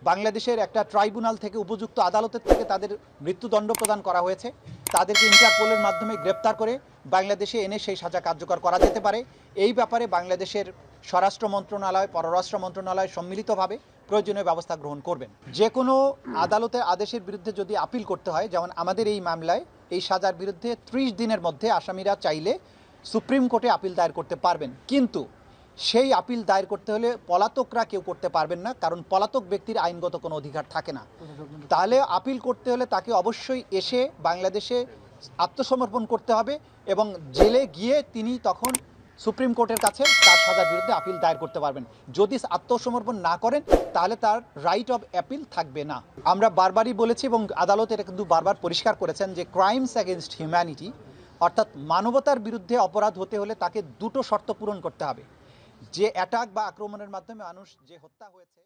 বাংলাদেশের একটা ট্রাইব্যুনাল থেকে উপযুক্ত আদালতের থেকে তাদের মৃত্যুদণ্ড প্রদান করা হয়েছে। তাদেরকে ইন্টারপোলের মাধ্যমে গ্রেপ্তার করে বাংলাদেশে এনে সেই সাজা কার্যকর করা যেতে পারে। এই ব্যাপারে বাংলাদেশের স্বরাষ্ট্র মন্ত্রণালয়, পররাষ্ট্র মন্ত্রণালয় সম্মিলিতভাবে প্রয়োজনীয় ব্যবস্থা গ্রহণ করবেন। যে কোনো আদালতের আদেশের বিরুদ্ধে যদি আপিল করতে হয়, যেমন আমাদের এই মামলায় এই সাজার বিরুদ্ধে 30 দিনের মধ্যে আসামিরা চাইলে সুপ্রিম কোর্টে আপিল দায়ের করতে পারবেন। কিন্তু সেই আপিল দায়ের করতে হলে পলাতকরা কেউ করতে পারবেন না, কারণ পলাতক ব্যক্তির আইনগত কোনো অধিকার থাকে না। তাহলে আপিল করতে হলে তাকে অবশ্যই এসে বাংলাদেশে আত্মসমর্পণ করতে হবে এবং জেলে গিয়ে তিনি তখন সুপ্রিম কোর্টের কাছে তার সাজার বিরুদ্ধে আপিল দায়ের করতে পারবেন। যদি আত্মসমর্পণ না করেন তাহলে তার রাইট অফ অ্যাপিল থাকবে না। আমরা বারবারই বলেছি এবং আদালত এটা কিন্তু বারবার পরিষ্কার করেছেন যে ক্রাইমস অ্যাগেনস্ট হিউম্যানিটি, অর্থাৎ মানবতার বিরুদ্ধে অপরাধ হতে হলে তাকে দুটো শর্ত পূরণ করতে হবে। যে অ্যাটাক বা আক্রমণের মাধ্যমে মানুষ যে হত্যা হয়েছে